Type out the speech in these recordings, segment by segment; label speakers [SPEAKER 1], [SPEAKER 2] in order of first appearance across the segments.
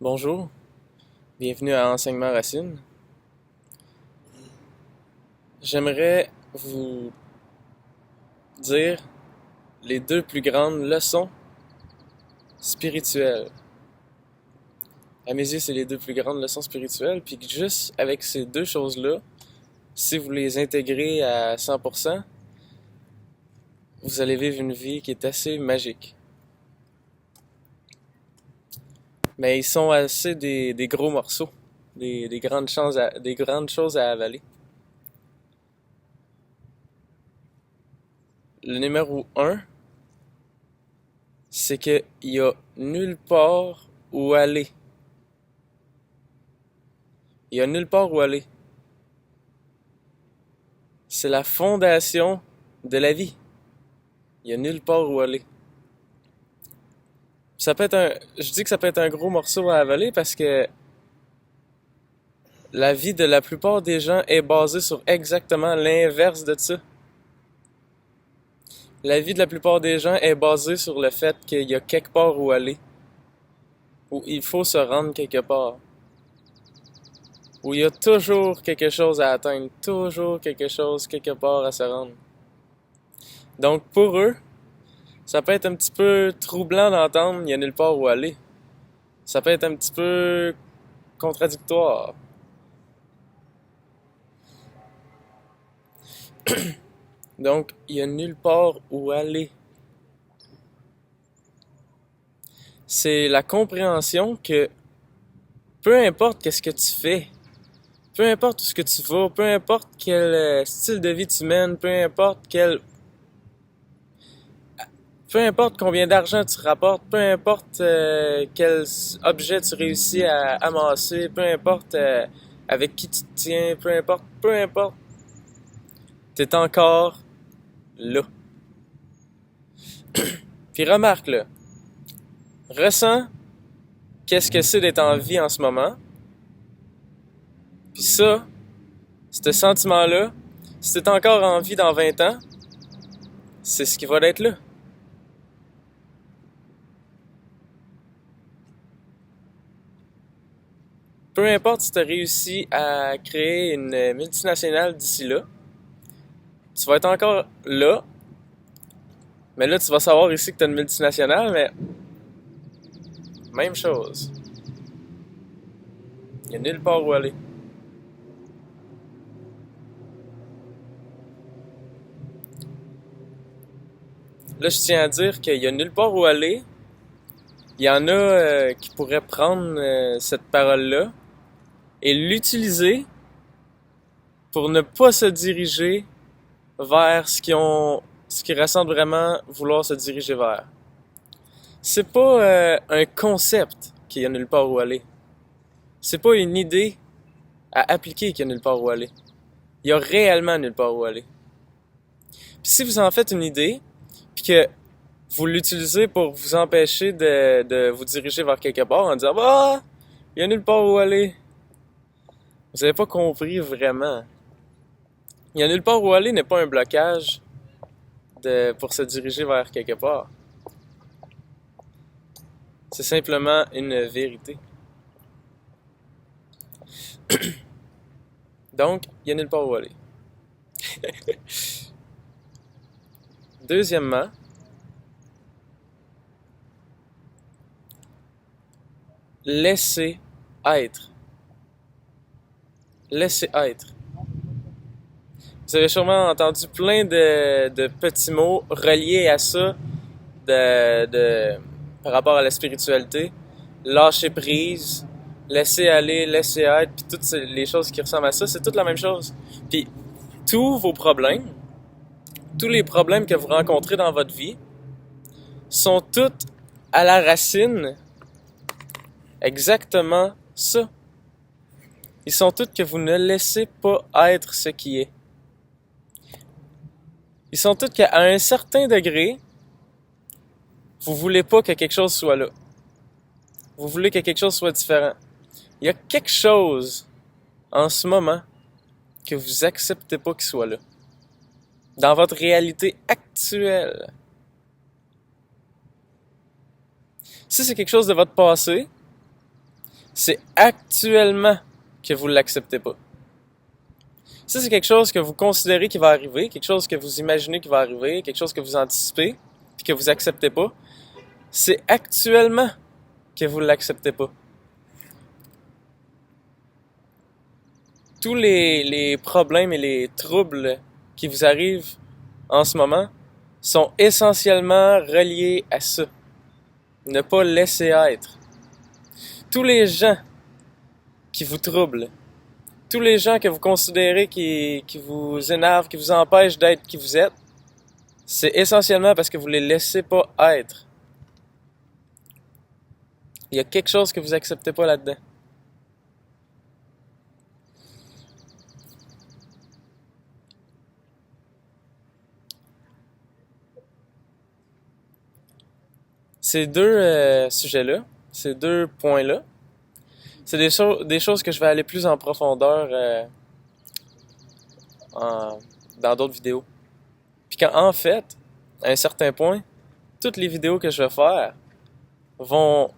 [SPEAKER 1] Bonjour, bienvenue à Enseignement Racine. J'aimerais vous dire les deux plus grandes leçons spirituelles. À mes yeux, c'est les deux plus grandes leçons spirituelles, puis juste avec ces deux choses-là, si vous les intégrez à 100%, vous allez vivre une vie qui est assez magique. Mais ils sont assez des gros morceaux, des grandes choses à avaler. Le numéro un, c'est qu'il y a nulle part où aller. Il y a nulle part où aller. C'est la fondation de la vie. Il y a nulle part où aller. Je dis que ça peut être un gros morceau à avaler parce que la vie de la plupart des gens est basée sur exactement l'inverse de ça. La vie de la plupart des gens est basée sur le fait qu'il y a quelque part où aller, où il faut se rendre quelque part, où il y a toujours quelque chose à atteindre, toujours quelque chose quelque part à se rendre. Donc pour eux, ça peut être un petit peu troublant d'entendre il y a nulle part où aller. Ça peut être un petit peu contradictoire. Donc, il y a nulle part où aller. C'est la compréhension que peu importe qu'est-ce que tu fais, peu importe où ce que tu vas, peu importe quel style de vie tu mènes, peu importe combien d'argent tu rapportes, peu importe quel objet tu réussis à amasser, peu importe avec qui tu te tiens, peu importe, t'es encore là. Puis remarque là, ressens qu'est-ce que c'est d'être en vie en ce moment. Puis ça, ce sentiment-là, si t'es encore en vie dans 20 ans, c'est ce qui va être là. Peu importe si tu as réussi à créer une multinationale d'ici là, tu vas être encore là, mais là tu vas savoir ici que tu as une multinationale, mais même chose. Il n'y a nulle part où aller. Là, je tiens à dire qu'il y a nulle part où aller. Il y en a qui pourraient prendre cette parole-là et l'utiliser pour ne pas se diriger vers ce qu'ils ressentent vraiment vouloir se diriger vers. C'est pas un concept qu'il y a nulle part où aller. C'est pas une idée à appliquer qu'il y a nulle part où aller. Il y a réellement nulle part où aller. Puis si vous en faites une idée, puis que vous l'utilisez pour vous empêcher de vous diriger vers quelque part en disant ah, il y a nulle part où aller. Vous avez pas compris vraiment. Il y a nulle part où aller n'est pas un blocage pour se diriger vers quelque part. C'est simplement une vérité. Donc, il y a nulle part où aller. Deuxièmement, laisser être. Laisser être. Vous avez sûrement entendu plein de petits mots reliés à ça par rapport à la spiritualité. Lâcher prise, laisser aller, laisser être, puis toutes les choses qui ressemblent à ça, c'est toute la même chose. Puis tous vos problèmes, tous les problèmes que vous rencontrez dans votre vie, sont toutes à la racine exactement ça. Ils sont tous que vous ne laissez pas être ce qui est. Ils sont tous qu'à un certain degré, vous voulez pas que quelque chose soit là. Vous voulez que quelque chose soit différent. Il y a quelque chose en ce moment que vous acceptez pas qu'il soit là. Dans votre réalité actuelle. Si c'est quelque chose de votre passé, c'est actuellement que vous l'acceptez pas. Ça, c'est quelque chose que vous considérez qui va arriver, quelque chose que vous imaginez qui va arriver, quelque chose que vous anticipez, puis que vous acceptez pas. C'est actuellement que vous l'acceptez pas. Tous les problèmes et les troubles qui vous arrivent en ce moment sont essentiellement reliés à ça. Ne pas laisser être. Tous les gens qui vous troublent, tous les gens que vous considérez qui vous énervent, qui vous empêchent d'être qui vous êtes, c'est essentiellement parce que vous les laissez pas être. Il y a quelque chose que vous acceptez pas là-dedans. Ces deux sujets-là, ces deux points-là, c'est des choses que je vais aller plus en profondeur dans d'autres vidéos. Puis en fait, à un certain point, toutes les vidéos que je vais faire vont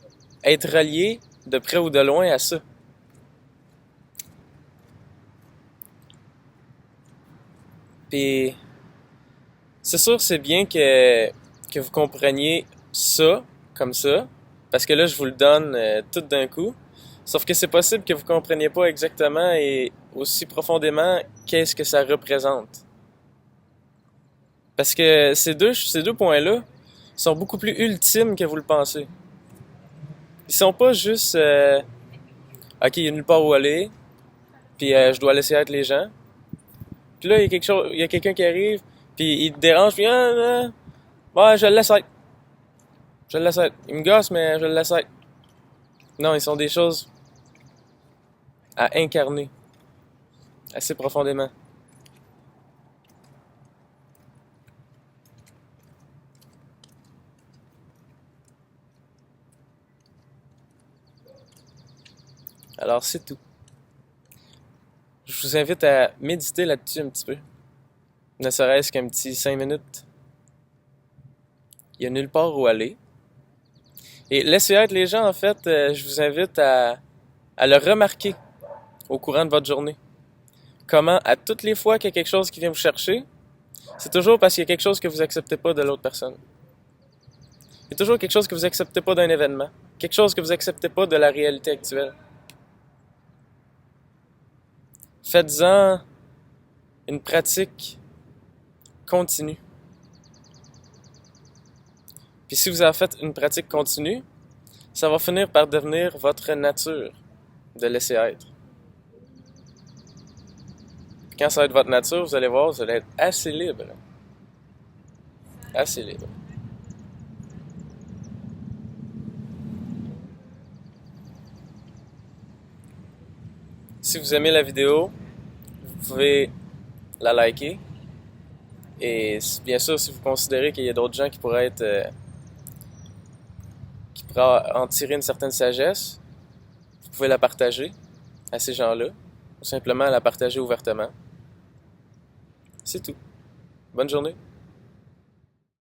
[SPEAKER 1] être reliées de près ou de loin à ça. Puis c'est sûr, c'est bien que vous compreniez ça, comme ça, parce que là, je vous le donne tout d'un coup. Sauf que c'est possible que vous compreniez pas exactement et aussi profondément qu'est-ce que ça représente. Parce que ces deux points-là sont beaucoup plus ultimes que vous le pensez. Ils sont pas juste OK, il y a nulle part où aller, puis je dois laisser être les gens. Puis là, il y a quelqu'un qui arrive, puis il te dérange, puis ouais, je le laisse être. Je le laisse être. Il me gosse, mais je le laisse être. Non, ils sont des choses à incarner assez profondément. Alors, c'est tout. Je vous invite à méditer là-dessus un petit peu. Ne serait-ce qu'un petit 5 minutes. Il y a nulle part où aller. Et laissez être les gens, en fait, je vous invite à le remarquer au courant de votre journée. Comment, à toutes les fois qu'il y a quelque chose qui vient vous chercher, c'est toujours parce qu'il y a quelque chose que vous acceptez pas de l'autre personne. Il y a toujours quelque chose que vous acceptez pas d'un événement. Quelque chose que vous acceptez pas de la réalité actuelle. Faites-en une pratique continue. Puis si vous en faites une pratique continue, ça va finir par devenir votre nature de laisser être. Puis quand ça va être votre nature, vous allez voir, vous allez être assez libre. Assez libre. Si vous aimez la vidéo, vous pouvez la liker. Et bien sûr, si vous considérez qu'il y a d'autres gens qui pourraient en tirer une certaine sagesse, vous pouvez la partager à ces gens-là, ou simplement la partager ouvertement. C'est tout. Bonne journée.